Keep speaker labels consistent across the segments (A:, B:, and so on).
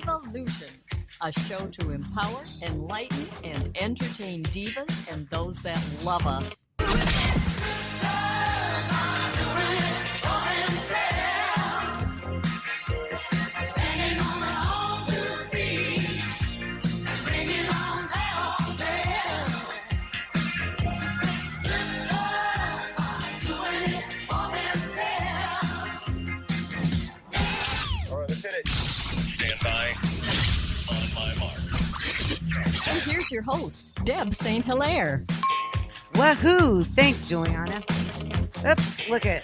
A: Revolution, a show to empower, enlighten, and entertain divas and those that love us. And here's your host, Deb St.Hilaire.
B: Wahoo! Thanks, Juliana. Oops, look at.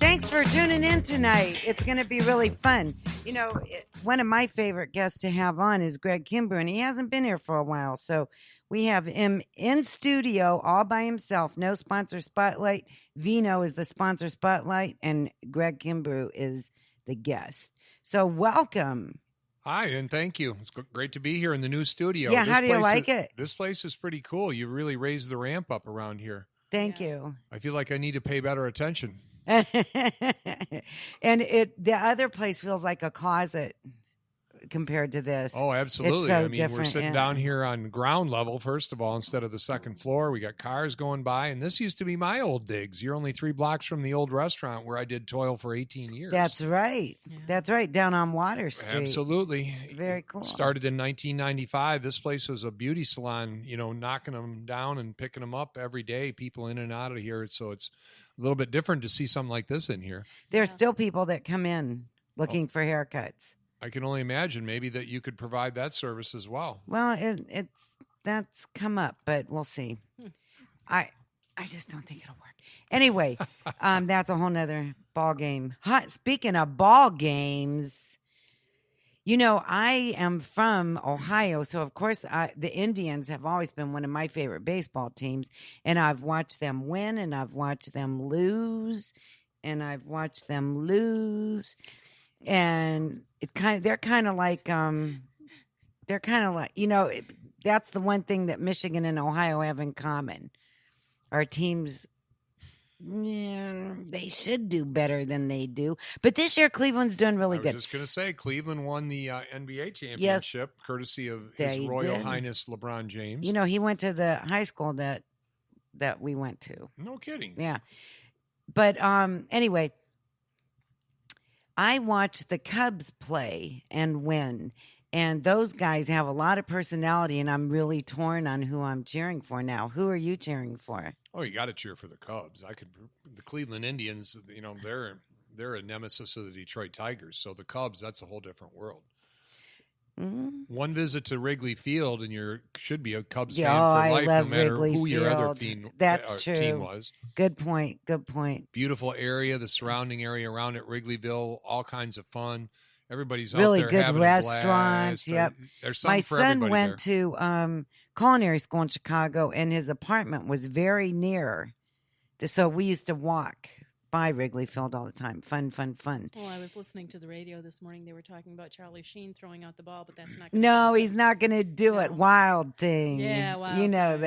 B: Thanks for tuning in tonight. It's going to be really fun. You know, one of my favorite guests to have on is Greg Kimbrue, and he hasn't been here for a while. So we have him in studio all by himself. No sponsor spotlight. Vino is the sponsor spotlight, and Greg Kimbrue is the guest. So welcome.
C: Hi, and thank you. It's great to be here in the new studio.
B: Yeah, how do you like it?
C: This place is pretty cool. You really raised the ramp up around here.
B: Thank you.
C: I feel like I need to pay better attention.
B: And the other place feels like a closet compared to this.
C: Oh, absolutely.
B: It's so
C: I mean,
B: different,
C: we're sitting down here on ground level, first of all, instead of the second floor. We got cars going by, and this used to be my old digs. You're only 3 blocks from the old restaurant where I did toil for 18 years.
B: That's right. Yeah. That's right, down on Water Street.
C: Absolutely.
B: Very cool.
C: Started in 1995. This place was a beauty salon, you know, knocking them down and picking them up every day, people in and out of here. So it's a little bit different to see something like this in here.
B: There's still people that come in looking for haircuts.
C: I can only imagine maybe that you could provide that service as well.
B: Well, that's come up, but we'll see. I just don't think it'll work. Anyway, that's a whole nother ball game. Speaking of ball games, you know, I am from Ohio, so of course the Indians have always been one of my favorite baseball teams, and I've watched them win, and I've watched them lose, and I've watched them lose. And they're kind of like, you know, that's the one thing that Michigan and Ohio have in common. Our teams, they should do better than they do. But this year, Cleveland's doing really good.
C: I was just going to say, Cleveland won the NBA championship, courtesy of His Royal Highness LeBron James.
B: You know, he went to the high school that we went to.
C: No kidding.
B: Yeah. But anyway, I watch the Cubs play and win, and those guys have a lot of personality, and I'm really torn on who I'm cheering for now. Who are you cheering for?
C: Oh, you got to cheer for the Cubs. The Cleveland Indians, you know, they're a nemesis of the Detroit Tigers, so the Cubs, that's a whole different world. Mm-hmm. One visit to Wrigley Field, and you should be a Cubs fan for life, no matter
B: Wrigley
C: who
B: Field.
C: Your other team was.
B: Good point.
C: Beautiful area, the surrounding area around it, Wrigleyville, all kinds of fun. Everybody's
B: really
C: out there
B: good
C: having
B: restaurants.
C: A blast.
B: Yep.
C: There's something
B: My
C: for
B: son
C: everybody
B: went
C: there.
B: to culinary school in Chicago, and his apartment was very near. So we used to walk by Wrigley Field all the time. Fun.
D: Well, I was listening to the radio this morning. They were talking about Charlie Sheen throwing out the ball, but that's not.
B: No, he's not going to do it. Wild thing.
D: Yeah, wild.
B: You know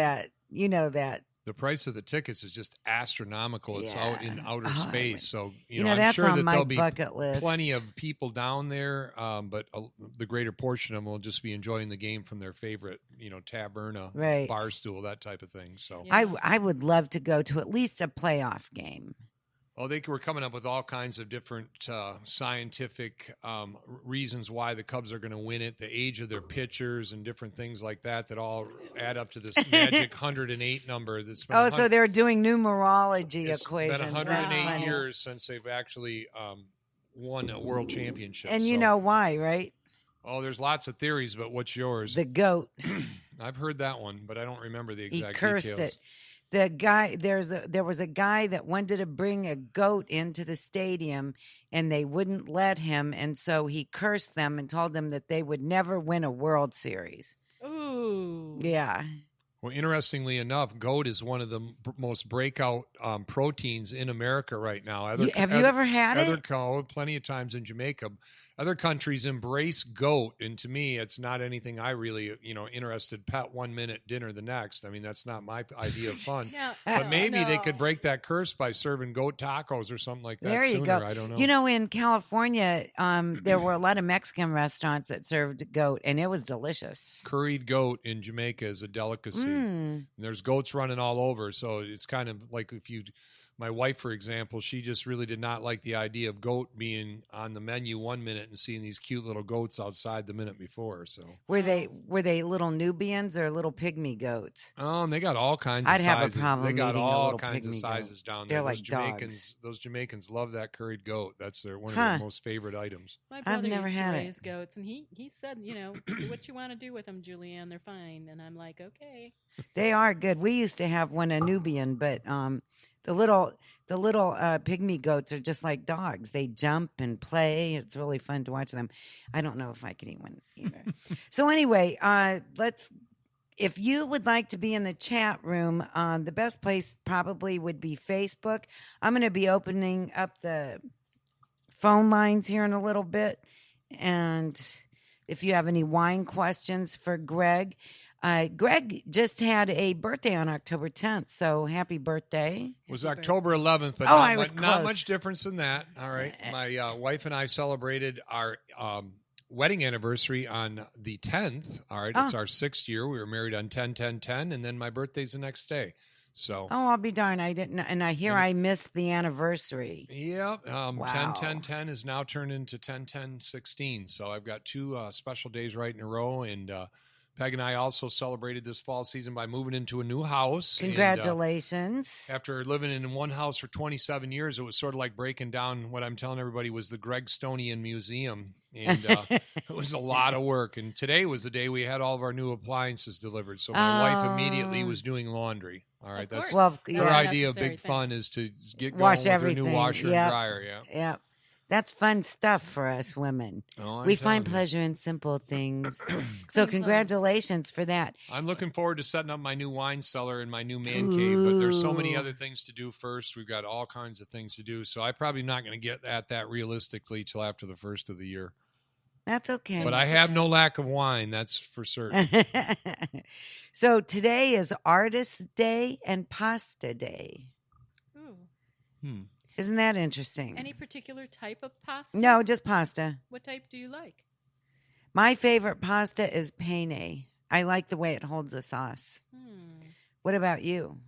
B: that.
C: The price of the tickets is just astronomical. It's out in outer space, so
B: you know
C: I'm
B: that's
C: sure
B: on
C: that
B: my
C: there'll be
B: bucket list.
C: Plenty of people down there, but the greater portion of them will just be enjoying the game from their favorite, you know, taberna, bar stool, that type of thing. So
B: I would love to go to at least a playoff game.
C: Well, they were coming up with all kinds of different scientific reasons why the Cubs are going to win it, the age of their pitchers and different things like that all add up to this magic 108 number. That's been
B: so they're doing numerology equations.
C: It's been 108 years since they've actually won a world championship.
B: And you know why, right?
C: Oh, there's lots of theories, but what's yours?
B: The GOAT.
C: I've heard that one, but I don't remember the exact
B: details. He cursed it. The guy, there was a guy that wanted to bring a goat into the stadium, and they wouldn't let him, and so he cursed them and told them that they would never win a World Series.
D: Ooh.
B: Yeah.
C: Well, interestingly enough, goat is one of the most breakout proteins in America right now.
B: Have you ever had it?
C: Plenty of times in Jamaica. Other countries embrace goat, and to me, it's not anything I really, interested. Pet 1 minute, dinner the next. I mean, that's not my idea of fun. But maybe they could break that curse by serving goat tacos or something like that.
B: There you
C: sooner.
B: go.
C: I don't know.
B: In California, there were a lot of Mexican restaurants that served goat, and it was delicious.
C: Curried goat in Jamaica is a delicacy. And there's goats running all over, so it's kind of like my wife, for example, she just really did not like the idea of goat being on the menu 1 minute and seeing these cute little goats outside the minute before. So
B: were they little Nubians or little pygmy goats?
C: And they got all kinds of sizes.
B: I'd have a problem.
C: They got
B: eating
C: all
B: a little
C: kinds of
B: pygmy
C: sizes
B: goat.
C: down
B: They're
C: there.
B: like dogs.
C: Those Jamaicans love that curried goat. That's one of their most favorite items.
D: My brother
B: never
D: used to
B: had it.
D: raise goats, and he said, do what you want to do with them, Julianne. They're fine. And I'm like, okay.
B: They are good. We used to have one, a Nubian, but the little pygmy goats are just like dogs. They jump and play. It's really fun to watch them. I don't know if I could eat one either. So anyway, if you would like to be in the chat room, the best place probably would be Facebook. I'm going to be opening up the phone lines here in a little bit. And if you have any wine questions for Greg, Greg just had a birthday on October 10th, so happy birthday.
C: It was October 11th, but not much difference than that. All right. My wife and I celebrated our wedding anniversary on the 10th. All right. It's our 6th year. We were married on 10/10/10, and then my birthday's the next day. So.
B: Oh, I'll be darned. I didn't, and I missed the anniversary.
C: Yeah.
B: Wow.
C: 10/10/10 is now turned into 10/10/16. So I've got two special days right in a row, and Peg and I also celebrated this fall season by moving into a new house.
B: Congratulations.
C: And, after living in one house for 27 years, it was sort of like breaking down what I'm telling everybody was the Gregstonian Museum. And it was a lot of work. And today was the day we had all of our new appliances delivered. So my wife immediately was doing laundry. All right. That's her idea of big fun is to get going with
B: everything.
C: her new washer and dryer. Yeah.
B: Yeah. That's fun stuff for us women. We find pleasure in simple things. So congratulations for that.
C: I'm looking forward to setting up my new wine cellar and my new man cave, but there's so many other things to do first. We've got all kinds of things to do. So I'm probably not going to get at that realistically till after the first of the year.
B: That's okay.
C: But I have no lack of wine, that's for certain.
B: So today is Artist's Day and Pasta Day.
D: Ooh.
B: Isn't that interesting?
D: Any particular type of pasta?
B: No, just pasta.
D: What type do you like?
B: My favorite pasta is penne. I like the way it holds a sauce. What about you?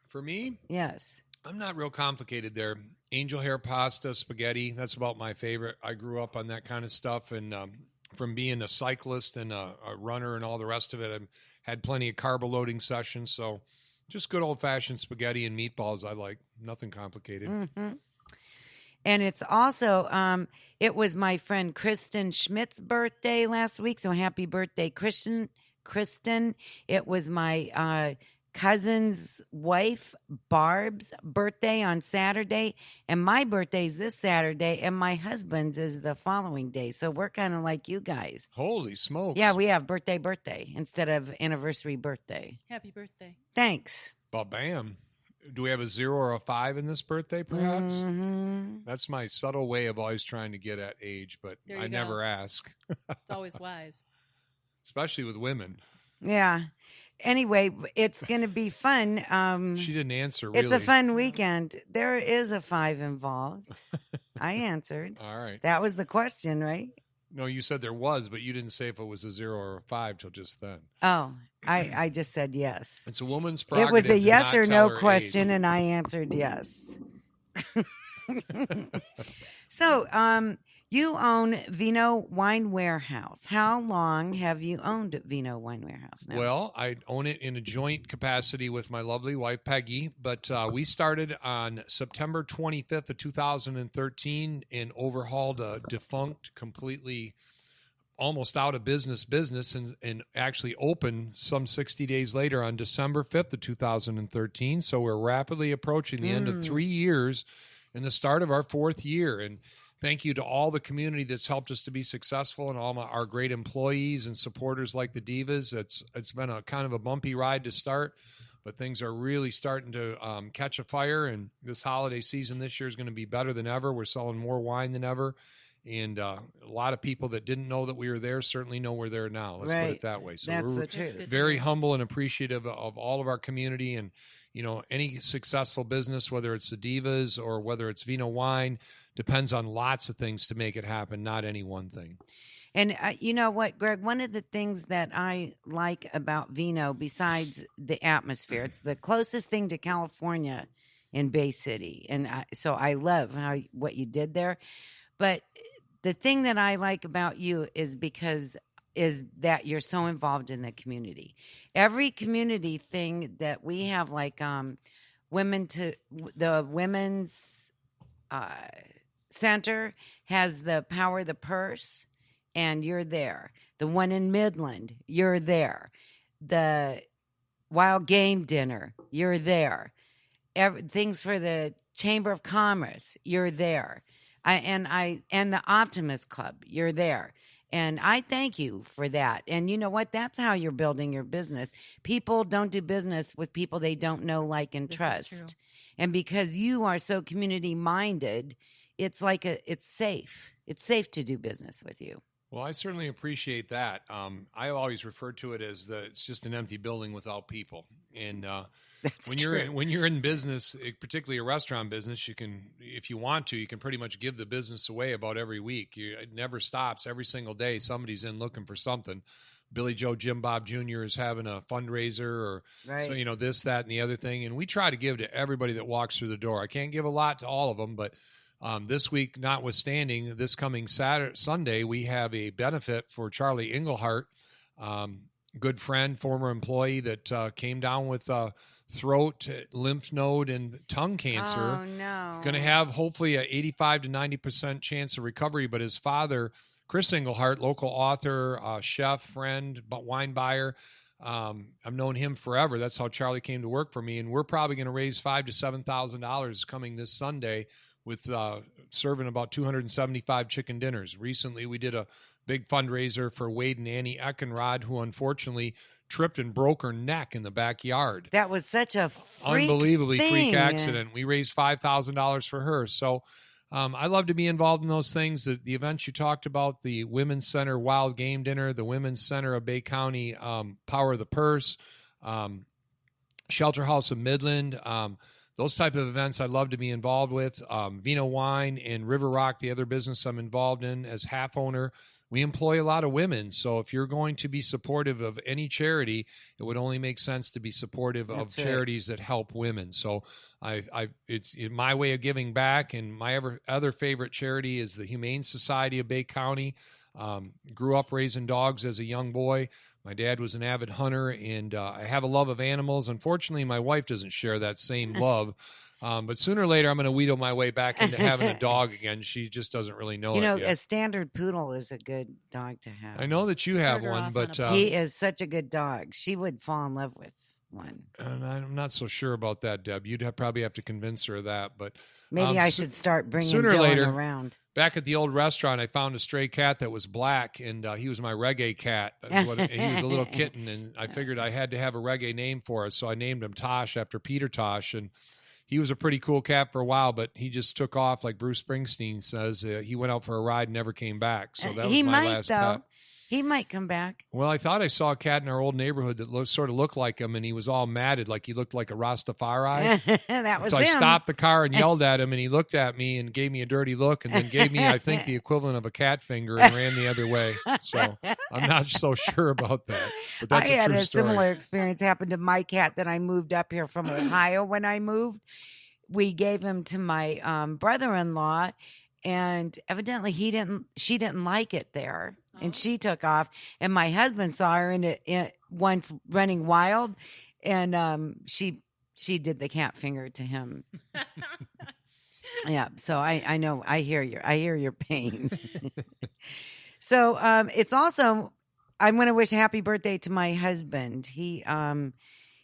C: For me?
B: Yes.
C: I'm not real complicated there. Angel hair pasta, spaghetti, that's about my favorite. I grew up on that kind of stuff, and from being a cyclist and a runner and all the rest of it, I've had plenty of carb loading sessions, so just good old-fashioned spaghetti and meatballs I like. Nothing complicated.
B: Mm-hmm. And it's also, it was my friend Kristen Schmidt's birthday last week, so happy birthday, Kristen. It was my cousin's wife, Barb's birthday on Saturday, and my birthday's this Saturday, and my husband's is the following day. So we're kind of like you guys.
C: Holy smokes.
B: Yeah, we have birthday instead of anniversary birthday.
D: Happy birthday.
B: Thanks.
C: Well, bam. Do we have a 0 or a 5 in this birthday, perhaps?
B: Mm-hmm.
C: That's my subtle way of always trying to get at age, but I never ask.
D: It's always wise.
C: Especially with women.
B: Yeah. Anyway, it's going to be fun.
C: She didn't answer, really.
B: It's a fun weekend. There is a 5 involved. I answered.
C: All right.
B: That was the question, right?
C: No, you said there was, but you didn't say if it was a 0 or a 5 till just then.
B: Oh, I just said yes.
C: It's a woman's prerogative.
B: It was a yes or no
C: her
B: question,
C: age.
B: and I answered yes. So, you own Vino Wine Warehouse. How long have you owned Vino Wine Warehouse now?
C: Well, I own it in a joint capacity with my lovely wife, Peggy, but we started on September 25th of 2013 and overhauled a defunct, completely almost out of business and actually opened some 60 days later on December 5th of 2013. So we're rapidly approaching the end of 3 years and the start of our 4th year. And Thank you to all the community that's helped us to be successful, and all our great employees and supporters like the Divas. It's been a kind of a bumpy ride to start, but things are really starting to catch a fire, and this holiday season this year is going to be better than ever. We're selling more wine than ever, and a lot of people that didn't know that we were there certainly know we're there now. Let's put it that way. So
B: that's
C: we're
B: the truth.
C: very humble and appreciative of all of our community, and any successful business, whether it's the Divas or whether it's Vino Wine, depends on lots of things to make it happen, not any one thing.
B: And you know what, Greg? One of the things that I like about Vino, besides the atmosphere, it's the closest thing to California in Bay City. And so I love what you did there. But the thing that I like about you is that you're so involved in the community. Every community thing that we have, like the women's center has the Power of the Purse, and you're there. The one in Midland, you're there. The Wild Game Dinner, you're there. Things for the Chamber of Commerce, you're there. And the Optimist Club, you're there. And I thank you for that. And you know what? That's how you're building your business. People don't do business with people they don't know, like, and trust. And because you are so community-minded, it's like it's safe. It's safe to do business with you.
C: Well, I certainly appreciate that. I always refer to it as it's just an empty building without people. And when you're in business, particularly a restaurant business, you can, if you want to, you can pretty much give the business away about every week. It never stops. Every single day, somebody's in looking for something. Billy Joe Jim Bob Jr. is having a fundraiser, or so, this, that, and the other thing. And we try to give to everybody that walks through the door. I can't give a lot to all of them, but this week, notwithstanding, this coming Sunday, we have a benefit for Charlie Englehart, good friend, former employee that came down with throat, lymph node, and tongue cancer.
B: Oh, no.
C: Going to have hopefully a 85 to 90% chance of recovery, but his father, Chris Englehart, local author, chef, friend, wine buyer, I've known him forever. That's how Charlie came to work for me, and we're probably going to raise $5,000 to $7,000 coming this Sunday with serving about 275 chicken dinners. Recently, we did a big fundraiser for Wade and Annie Eckenrod, who unfortunately tripped and broke her neck in the backyard.
B: That was such a
C: unbelievably
B: thing.
C: Freak accident. We raised $5,000 for her. So I love to be involved in those things. The events you talked about, the Women's Center Wild Game Dinner, the Women's Center of Bay County Power of the Purse, Shelter House of Midland, those type of events I love to be involved with. Vino Wine and River Rock, the other business I'm involved in as half owner, we employ a lot of women. So if you're going to be supportive of any charity, it would only make sense to be supportive of charities that help women. So it's my way of giving back. And my other favorite charity is the Humane Society of Bay County. Grew up raising dogs as a young boy. My dad was an avid hunter, and I have a love of animals. Unfortunately, my wife doesn't share that same love. But sooner or later, I'm going to wheedle my way back into having a dog again. She just doesn't really know it yet.
B: A standard poodle is a good dog to have.
C: I know that you have one, but
B: he is such a good dog. She would fall in love with one.
C: And I'm not so sure about that, Deb. You'd probably have to convince her of that. But
B: maybe I should start bringing
C: sooner or
B: Dylan
C: later,
B: around.
C: Back at the old restaurant, I found a stray cat that was black, and he was my reggae cat. He was a little kitten, and I figured I had to have a reggae name for it, so I named him Tosh after Peter Tosh. And he was a pretty cool cat for a while, but he just took off, like Bruce Springsteen says. He went out for a ride and never came back. So that was my last pet.
B: He might come back.
C: Well, I thought I saw a cat in our old neighborhood that sort of looked like him, and he was all matted, like he looked like a Rastafari.
B: That was
C: so
B: him.
C: I stopped the car and yelled at him, and he looked at me and gave me a dirty look, and then gave me, I think, the equivalent of a cat finger and ran the other way. So I'm not so sure about that. But that's
B: I
C: a
B: had
C: true
B: a
C: story.
B: similar experience happen to my cat that I moved up here from Ohio when I moved. We gave him to my brother-in-law, and evidently she didn't like it there, and she took off. And my husband saw her once running wild, and she did the cat finger to him. Yeah, so I know, I hear your pain. So it's also, I'm going to wish a happy birthday to my husband. He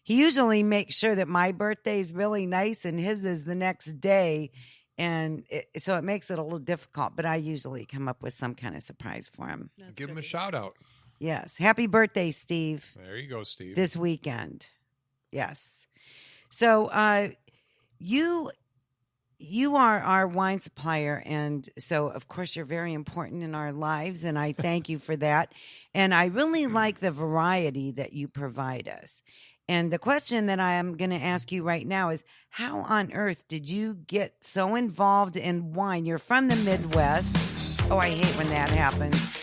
B: usually makes sure that my birthday is really nice, and his is the next day. And so it makes it a little difficult, but I usually come up with some kind of surprise for him.
D: That's
C: Give him
D: good
C: a
D: to
C: shout out.
B: Yes. Happy birthday, Steve,
C: There you go, Steve.
B: this weekend. Yes. So you are our wine supplier, and so of course you're very important in our lives, and I thank you for that. And I really like the variety that you provide us. And the question that I am going to ask you right now is, how on earth did you get so involved in wine? You're from the Midwest. Oh, I hate when that happens.